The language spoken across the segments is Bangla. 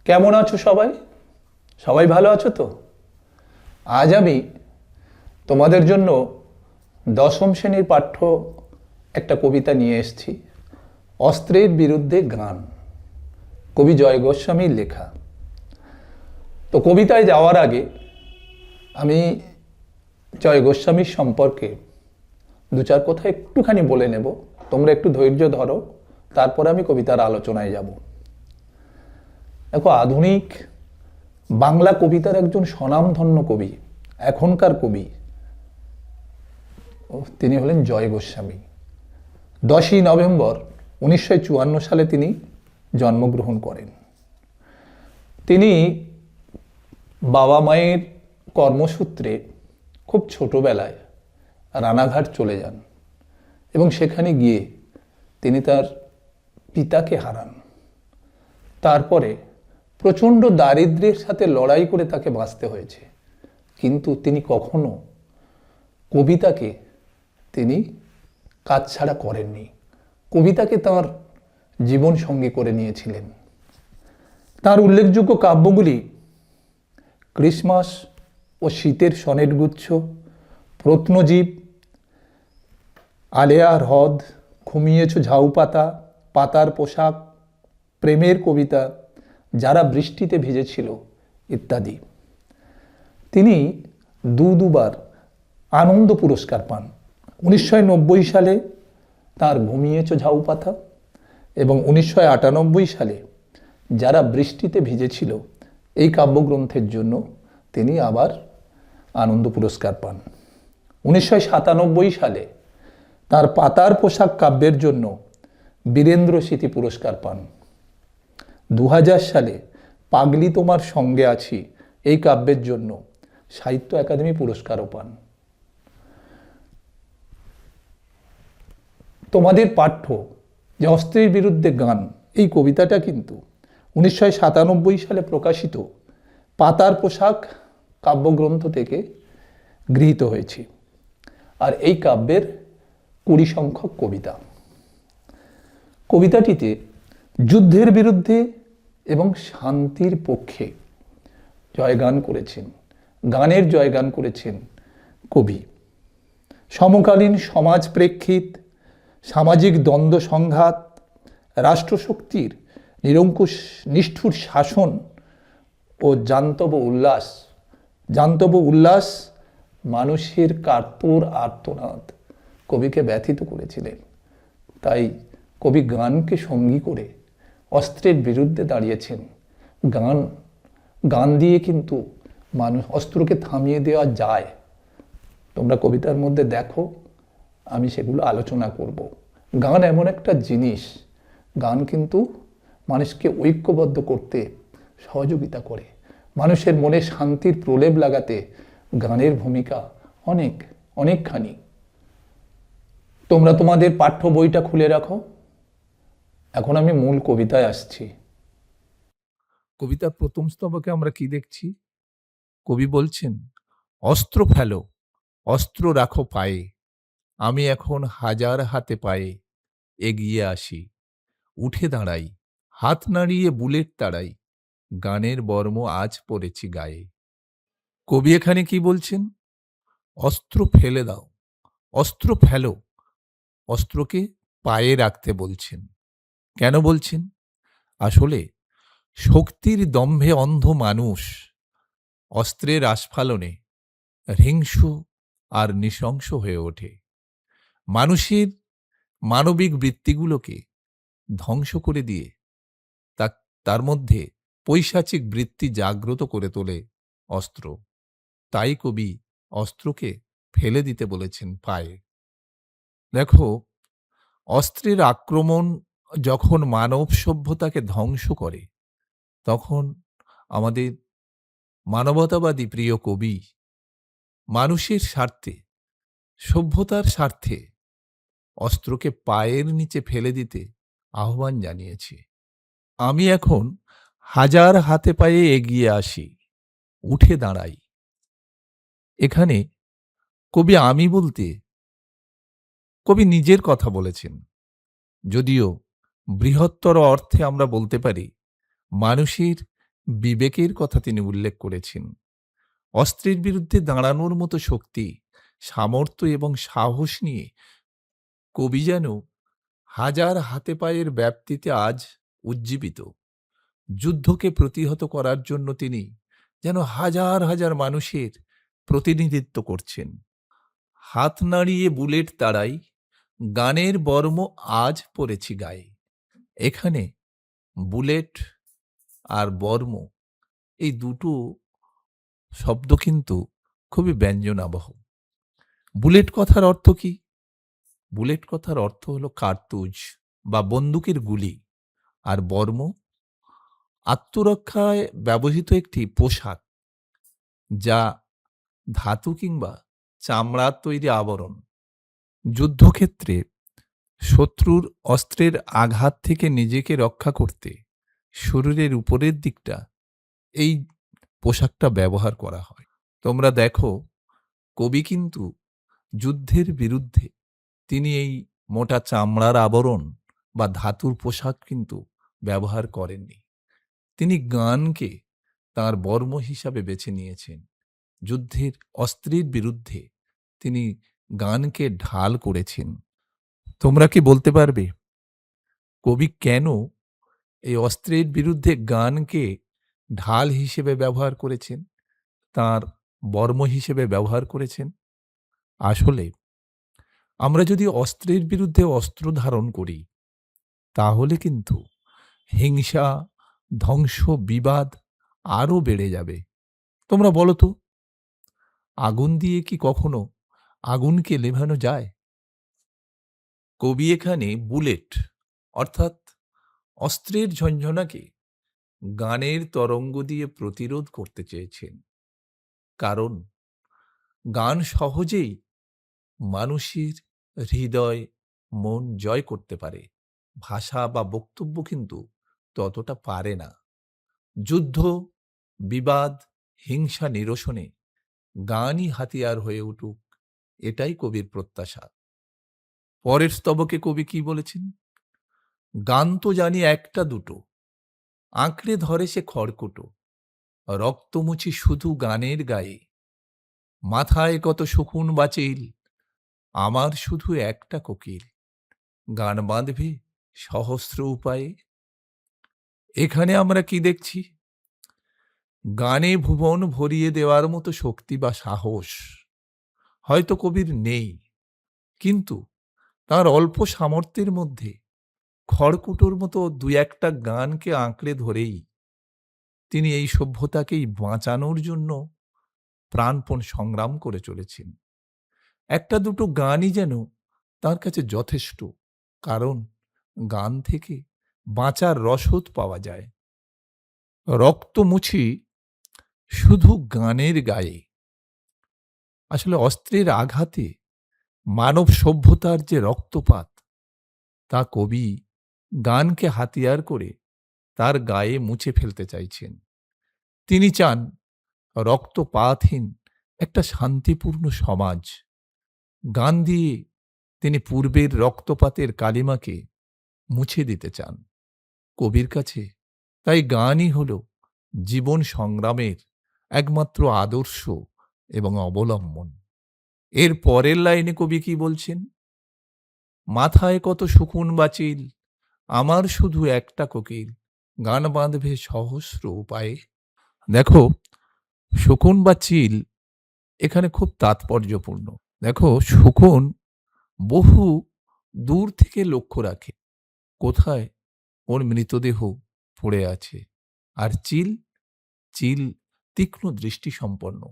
কেমন আছো সবাই? সবাই ভালো আছো তো? আজ আমি তোমাদের জন্য দশম শ্রেণীর পাঠ্য একটা কবিতা নিয়ে এসেছি। অস্ত্রের বিরুদ্ধে গান, কবি জয় গোস্বামীর লেখা। তো কবিতায় যাওয়ার আগে আমি জয় গোস্বামীর সম্পর্কে দু চার কথা একটুখানি বলে নেব। তোমরা একটু ধৈর্য ধরো, তারপরে আমি কবিতার আলোচনায় যাব। দেখো, আধুনিক বাংলা কবিতার একজন স্বনামধন্য কবি, এখনকার কবি, তিনি হলেন জয় গোস্বামী। 10ই নভেম্বর 1954 সালে তিনি জন্মগ্রহণ করেন। তিনি বাবা মায়ের কর্মসূত্রে খুব ছোটবেলায় রানাঘাট চলে যান এবং সেখানে গিয়ে তিনি তার পিতাকে হারান। তারপরে প্রচণ্ড দারিদ্র্যের সাথে লড়াই করে তাকে বাঁচতে হয়েছে, কিন্তু তিনি কখনো কবিতাকে তিনি কাছছাড়া করেননি। কবিতাকে তাঁর জীবন সঙ্গী করে নিয়েছিলেন। তার উল্লেখযোগ্য কাব্যগুলি ক্রিসমাস ও শীতের সনেটগুচ্ছ, প্রত্নজীব, আলেয়ার হ্রদ, ঘুমিয়েছ ঝাউ পাতা, পাতার পোশাক, প্রেমের কবিতা, যারা বৃষ্টিতে ভিজেছিল ইত্যাদি। তিনি দুবার আনন্দ পুরস্কার পান। 1990 সালে তার ঘুমিয়েছ ঝাউ পাতা এবং 1998 সালে যারা বৃষ্টিতে ভিজেছিল এই কাব্যগ্রন্থের জন্য তিনি আবার আনন্দ পুরস্কার পান। 1997 সালে তার পাতার পোশাক কাব্যের জন্য বীরেন্দ্র স্মৃতি পুরস্কার পান। 2000 সালে পাগলি তোমার সঙ্গে আছি এই কাব্যের জন্য সাহিত্য একাডেমি পুরস্কারও পান। তোমাদের পাঠ্য যে অস্ত্রের বিরুদ্ধে গান, এই কবিতাটা কিন্তু 1997 সালে প্রকাশিত পাতার পোশাক কাব্যগ্রন্থ থেকে গৃহীত হয়েছে। আর এই কাব্যের 20 সংখ্যক কবিতা। কবিতাটিতে যুদ্ধের বিরুদ্ধে এবং শান্তির পক্ষে জয়গান করেছেন, গানের জয়গান করেছেন কবি। সমকালীন সমাজ প্রেক্ষিত, সামাজিক দ্বন্দ্ব সংঘাত, রাষ্ট্রশক্তির নিরঙ্কুশ নিষ্ঠুর শাসন ও জান্তব উল্লাস, মানুষের কাতর আর্তনাদ কবিকে ব্যথিত করেছিলেন। তাই কবি গানকে সঙ্গী করে অস্ত্রের বিরুদ্ধে দাঁড়িয়েছেন। গান দিয়ে কিন্তু অস্ত্রকে থামিয়ে দেওয়া যায়। তোমরা কবিতার মধ্যে দেখো, আমি সেগুলো আলোচনা করব। গান এমন একটা জিনিস, গান কিন্তু মানুষকে ঐক্যবদ্ধ করতে সহযোগিতা করে। মানুষের মনে শান্তির প্রলেপ লাগাতে গানের ভূমিকা অনেকখানি। তোমরা তোমাদের পাঠ্য বইটা খুলে রাখো। এখন আমি মূল কবিতায় আসছি। কবিতার প্রথম স্তবকে আমরা কি দেখছি? কবি বলছেন, অস্ত্র ফেলো, অস্ত্র রাখো পায়ে, আমি এখন হাজার হাতে পায়ে এগিয়ে আসি, উঠে দাঁড়াই, হাত নাড়িয়ে বুলেট তাড়াই, গানের বর্ম আজ পড়েছি গায়ে। কবি এখানে কি বলছেন? অস্ত্র ফেলে দাও, অস্ত্র ফেলো, অস্ত্রকে পায়ে রাখতে বলছেন। কেন বলছেন? আসলে শক্তির দম্ভে অন্ধ মানুষ অস্ত্রের আস্ফালনে হিংস্র আর নৃশংস হয়ে ওঠে। মানুষের মানবিক বৃত্তিগুলোকে ধ্বংস করে দিয়ে তার মধ্যে পৈশাচিক বৃত্তি জাগ্রত করে তোলে অস্ত্র। তাই কবি অস্ত্রকে ফেলে দিতে বলেছেন পায়ে। দেখো, অস্ত্রের আক্রমণ যখন মানব সভ্যতাকে ধ্বংস করে, তখন আমাদের মানবতাবাদী প্রিয় কবি মানুষের স্বার্থে, সভ্যতার স্বার্থে অস্ত্রকে পায়ের নিচে ফেলে দিতে আহ্বান জানিয়েছে। আমি এখন হাজার হাতে পায়ে এগিয়ে আসি, উঠে দাঁড়াই। এখানে কবি আমি বলতে কবি নিজের কথা বলেছেন, যদিও বৃহত্তর অর্থে আমরা বলতে পারি মানুষের বিবেকের কথা তিনি উল্লেখ করেছেন। অস্ত্রের বিরুদ্ধে দাঁড়ানোর মতো শক্তি, সামর্থ্য এবং সাহস নিয়ে কবি যেন হাজার হাতে পায়ের ব্যাপ্তিতে আজ উজ্জীবিত। যুদ্ধকে প্রতিহত করার জন্য তিনি যেন হাজার হাজার মানুষের প্রতিনিধিত্ব করছেন। হাত নাড়িয়ে বুলেট তাড়াই, গানের বর্ম আজ পড়েছি গায়ে। এখানে বুলেট আর বর্ম এই দুটো শব্দ কিন্তু খুবই ব্যঞ্জনাবহ। বুলেট কথার অর্থ কি? বুলেট কথার অর্থ হলো কার্তুজ বা বন্দুকের গুলি, আর বর্ম আত্মরক্ষায় ব্যবহৃত একটি পোশাক, যা ধাতু কিংবা চামড়ার তৈরি আবরণ। যুদ্ধক্ষেত্রে শত্রুর অস্ত্রের আঘাত থেকে নিজেকে রক্ষা করতে শরীরের উপরের দিকটা এই পোশাকটা ব্যবহার করা হয়। তোমরা দেখো, কবি কিন্তু যুদ্ধের বিরুদ্ধে তিনি এই মোটা চামড়ার আবরণ বা ধাতুর পোশাক কিন্তু ব্যবহার করেননি। তিনি গানকে তাঁর বর্ম হিসাবে বেছে নিয়েছেন। যুদ্ধের অস্ত্রের বিরুদ্ধে তিনি গানকে ঢাল করেছেন। তোমরা কি বলতে পারবে কবি কেন এই অস্ত্রের বিরুদ্ধে গানকে ঢাল হিসেবে ব্যবহার করেছেন, তাঁর বর্ম হিসেবে ব্যবহার করেছেন? আসলে আমরা যদি অস্ত্রের বিরুদ্ধে অস্ত্র ধারণ করি, তাহলে কিন্তু হিংসা, ধ্বংস, বিবাদ আরও বেড়ে যাবে। তোমরা বলো তো, আগুন দিয়ে কি কখনো আগুনকে নেভানো যায়? কবি এখানে বুলেট অর্থাৎ অস্ত্রের ঝঞ্ঝনাকে গানের তরঙ্গ দিয়ে প্রতিরোধ করতে চেয়েছেন। কারণ গান সহজেই মানুষের হৃদয়, মন জয় করতে পারে। ভাষা বা বক্তব্য কিন্তু ততটা পারে না। যুদ্ধ, বিবাদ, হিংসা নিরসনে গানই হাতিয়ার হয়ে উঠুক, এটাই কবির প্রত্যাশা। পরের স্তবকে কবি কি বলেছেন? গান তো জানি একটা দুটো, আঁকড়ে ধরে সে খড়কুটো, রক্তমুছি শুধু গানের গায়ে, মাথায় কত শকুন বাচিল, আমার শুধু একটা কোকিল, গান বাঁধবে সহস্র উপায়ে। এখানে আমরা কি দেখছি? গানে ভুবন ভরিয়ে দেওয়ার মতো শক্তি বা সাহস হয়তো কবির নেই, কিন্তু তার অল্প সামর্থ্যের মধ্যে খড়কুটোর মতো দু একটা গানকে আঁকড়ে ধরেই তিনি এই সভ্যতাকেই বাঁচানোর জন্য প্রাণপণ সংগ্রাম করে চলেছেন। একটা দুটো গানই যেন তার কাছে যথেষ্ট, কারণ গান থেকে বাঁচার রসদ পাওয়া যায়। রক্ত মুছি শুধু গানের গায়ে। আসলে অস্ত্রের আঘাতে মানব সভ্যতার যে রক্তপাত, তা কবি গানকে হাতিয়ার করে তার গায়ে মুছে ফেলতে চাইছেন। তিনি চান রক্তপাতহীন একটা শান্তিপূর্ণ সমাজ। গান দিয়ে তিনি পূর্বের রক্তপাতের কালিমাকে মুছে দিতে চান। কবির কাছে তাই গানই হল জীবন সংগ্রামের একমাত্র আদর্শ এবং অবলম্বন। এর পরের লাইনে কবি কি বলছেন? মাথায় কত শকুন বাচিল, আমার শুধু একটা কোকিল, গান বাঁধবে সহস্র উপায়ে। দেখো, শকুন বা চিল এখানে খুব তাৎপর্যপূর্ণ। দেখো, শকুন বহু দূর থেকে লক্ষ্য রাখে কোথায় ওর মৃতদেহ পড়ে আছে, আর চিল চিল তীক্ষ্ণ দৃষ্টি সম্পন্ন,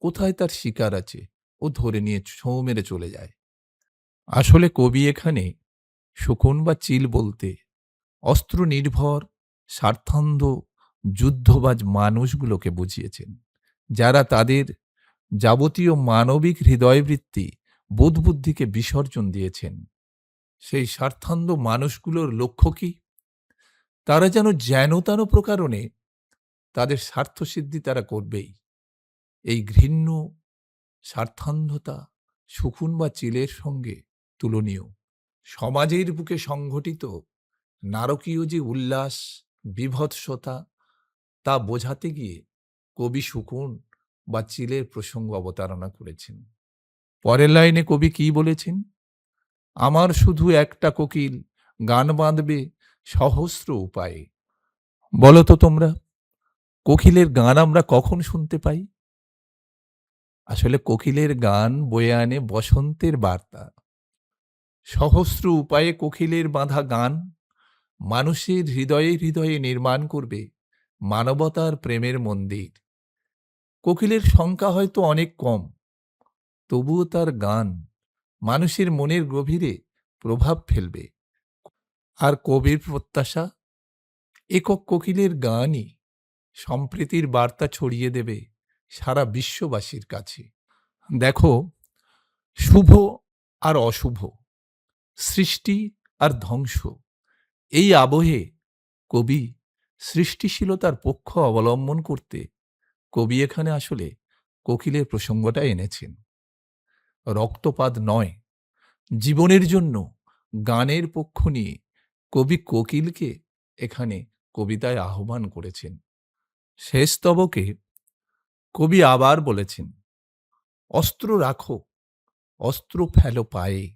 কোথায় তার শিকার আছে ও ধরে নিয়ে ছোঁ মেরে চলে যায়। আসলে কবি এখানে শকুন বা চিল বলতে অস্ত্র নির্ভর, স্বার্থান্ধ, যুদ্ধবাজ মানুষগুলোকে বুঝিয়েছেন, যারা তাদের যাবতীয় মানবিক হৃদয়বৃত্তি, বোধবুদ্ধিকে বিসর্জন দিয়েছেন। সেই স্বার্থান্ধ মানুষগুলোর লক্ষ্য কি? তারা যেন তেন প্রকারণে তাদের স্বার্থসিদ্ধি তারা করবেই। এই ঘৃণ্য স্বার্থান্ধতা শকুন বা চিলের সঙ্গে তুলনীয়। সমাজের বুকে সংঘটিত নারকীয় যে উল্লাস, বিভৎসতা, তা বোঝাতে গিয়ে কবি শকুন বা চিলের প্রসঙ্গ অবতারণা করেছেন। পরের লাইনে কবি কি বলেছেন? আমার শুধু একটা কোকিল গান বাঁধবে সহস্র উপায়ে। বলো তো তোমরা, কোকিলের গান আমরা কখন শুনতে পাই? আসলে কোকিলের গান বয়ে আনে বসন্তের বার্তা। সহস্র উপায়ে কোকিলের বাঁধা গান মানুষের হৃদয়ে হৃদয়ে নির্মাণ করবে মানবতার প্রেমের মন্দির। কোকিলের সংখ্যা হয়তো অনেক কম, তবুও তার গান মানুষের মনের গভীরে প্রভাব ফেলবে। আর কবির প্রত্যাশা, একক কোকিলের গানই সম্প্রীতির বার্তা ছড়িয়ে দেবে সারা বিশ্ববাসীর কাছে। দেখো, শুভ আর অশুভ, সৃষ্টি আর ধ্বংস, এই আবহে কবি সৃষ্টিশীলতার পক্ষ অবলম্বন করতে কবি এখানে আসলে কোকিলের প্রসঙ্গটা এনেছেন। রক্তপাত নয়, জীবনের জন্য গানের পক্ষ নিয়ে কবি কোকিলকে এখানে কবিতায় আহ্বান করেছেন। শেষ স্তবকে কবি আবার বলেছেন, অস্ত্র রাখো, অস্ত্র ফেলো পায়ে,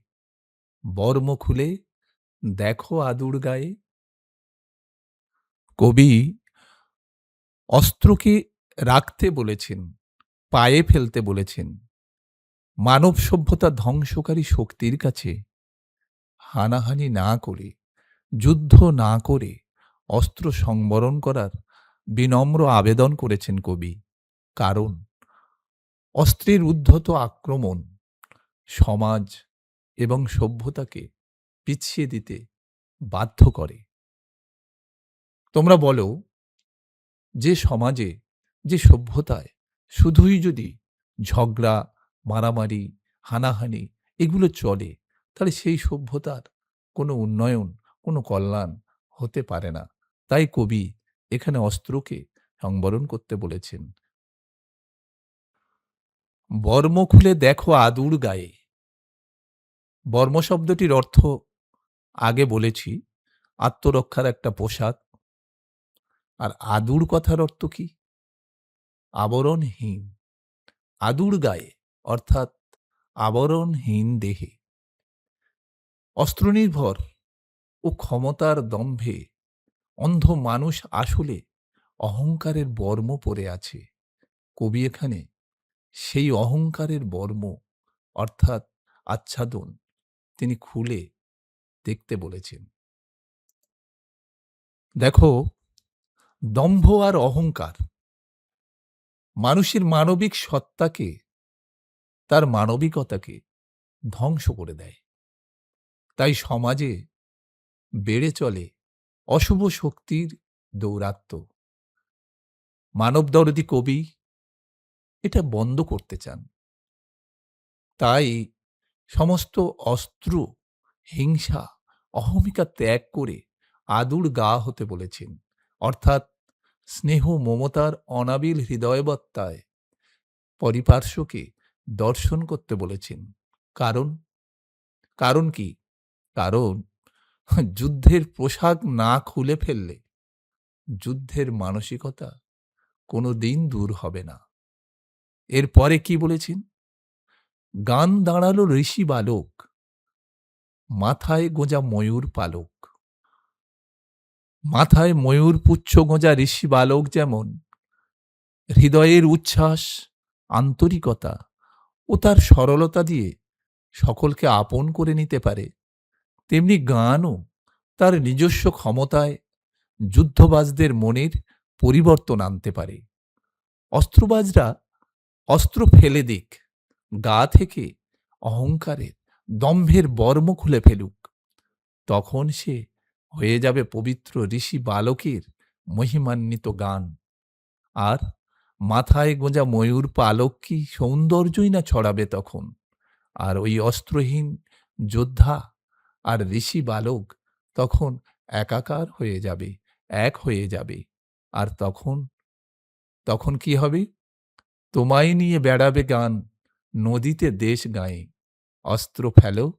বর্ম খুলে দেখো আদুর গায়ে। কবি অস্ত্রকে রাখতে বলেছেন, পায়ে ফেলতে বলেছেন। মানব সভ্যতা ধ্বংসকারী শক্তির কাছে হানাহানি না করে, যুদ্ধ না করে অস্ত্র সংবরণ করার বিনম্র আবেদন করেছেন কবি। কারণ অস্ত্রের উদ্ধত আক্রমণ সমাজ এবং সভ্যতাকে পিছিয়ে দিতে বাধ্য করে। তোমরা বলো, যে সমাজে, যে সভ্যতায় শুধুই যদি ঝগড়া, মারামারি, হানাহানি এগুলো চলে, তাহলে সেই সভ্যতার কোনো উন্নয়ন, কোনো কল্যাণ হতে পারে না। তাই কবি এখানে অস্ত্রকে সংবরণ করতে বলেছেন। বর্ম খুলে দেখো আদুর গায়ে। বর্ম শব্দটির অর্থ আগে বলেছি, আত্মরক্ষার একটা পোশাক। আর আদুর কথার অর্থ কি? আবরণহীন। আদুর গায়ে অর্থাৎ আবরণহীন দেহে। অস্ত্রনির্ভর ও ক্ষমতার দম্ভে অন্ধ মানুষ আসলে অহংকারের বর্ম পরে আছে। কবি এখানে সেই অহংকারের বর্ম অর্থাৎ আচ্ছাদন তিনি খুলে দেখতে বলেছেন। দেখো, দম্ভ আর অহংকার মানুষের মানবিক সত্তাকে, তার মানবিকতাকে ধ্বংস করে দেয়। তাই সমাজে বেড়ে চলে অশুভ শক্তির দৌরাত্ম্য। মানবদরদী কবি এটা বন্ধ করতে চান। তাই সমস্ত অস্ত্র, হিংসা, অহমিকা ত্যাগ করে আদুর গা হতে বলেছেন। অর্থাৎ স্নেহ মমতার অনাবিল হৃদয়বত্তায় পরিপার্শ্বকে দর্শন করতে বলেছেন। কারণ কারণ কি? কারণ যুদ্ধের পোশাক না খুলে ফেললে যুদ্ধের মানসিকতা কোনো দিন দূর হবে না। এরপরে কি বলেছেন? গান দাঁড়ালো ঋষি বালক, মাথায় গোঁজা ময়ূর পালক। মাথায় ময়ূর পুচ্ছ গোঁজা ঋষি বালক যেমন হৃদয়ের উচ্ছ্বাস, আন্তরিকতা ও তার সরলতা দিয়ে সকলকে আপন করে নিতে পারে, তেমনি গানও তার নিজস্ব ক্ষমতায় যুদ্ধবাজদের মনের পরিবর্তন আনতে পারে। অস্ত্রবাজরা অস্ত্র ফেলে দিক, গা থেকে অহংকারের, দম্ভের বর্ম খুলে ফেলুক, তখন সে হয়ে যাবে পবিত্র ঋষি বালকের মহিমান্বিত গান। আর মাথায় গোঁজা ময়ূর পালক কি সৌন্দর্যই না ছড়াবে তখন। আর ওই অস্ত্রহীন যোদ্ধা আর ঋষি বালক তখন একাকার হয়ে যাবে, এক হয়ে যাবে। আর তখন তখন কি হবে? তোমায় নিয়ে বেড়াবে গান, নদীতে দেশ গায়ে। অস্ত্র ফেলো,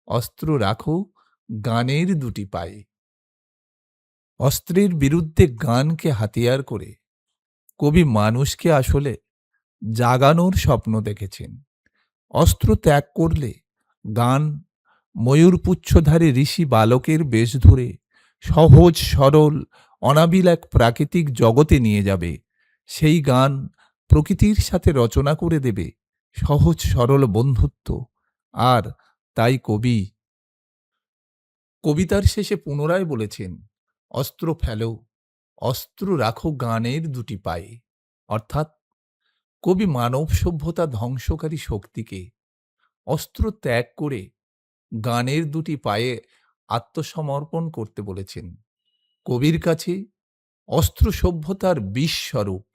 অস্ত্র রাখো গানের দুটি পায়ে। অস্ত্রের বিরুদ্ধে গানকে হাতিয়ার করে কবি মানুষকে আসলে জাগানোর স্বপ্ন দেখেছেন। অস্ত্র ত্যাগ করলে গান ময়ূরপুচ্ছধারী ঋষি বালকের বেশ ধরে সহজ সরল অনাবিল এক প্রাকৃতিক জগতে নিয়ে যাবে। সেই গান প্রকৃতির সাথে রচনা করে দেবে সহজ সরল বন্ধুত্ব। আর তাই কবি কবিতার শেষে পুনরায় বলেছেন, অস্ত্র ফেলো, অস্ত্র রাখো গানের দুটি পায়ে। অর্থাৎ কবি মানব সভ্যতা ধ্বংসকারী শক্তিকে অস্ত্র ত্যাগ করে গানের দুটি পায়ে আত্মসমর্পণ করতে বলেছেন। কবির কাছে অস্ত্র সভ্যতার বিস্বরূপ।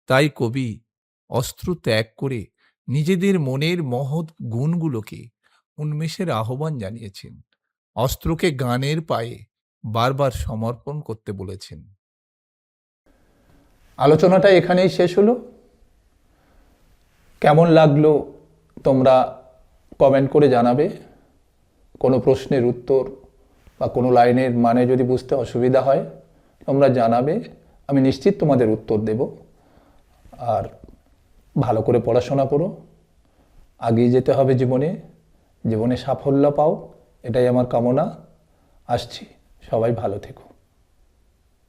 তাই কবি অস্ত্র ত্যাগ করে নিজেদের মনের মহৎ গুণগুলোকে উন্মেষের আহ্বান জানিয়েছেন। অস্ত্রকে গানের পায়ে বারবার সমর্পণ করতে বলেছেন। আলোচনাটা এখানেই শেষ হলো। কেমন লাগলো তোমরা কমেন্ট করে জানাবে। কোনো প্রশ্নের উত্তর বা কোনো লাইনের মানে যদি বুঝতে অসুবিধা হয় তোমরা জানাবে, আমি নিশ্চিত তোমাদের উত্তর দেব। আর ভালো করে পড়াশোনা করো, এগিয়ে যেতে হবে জীবনে সাফল্য পাও, এটাই আমার কামনা। আসছি, সবাই ভালো থেকো।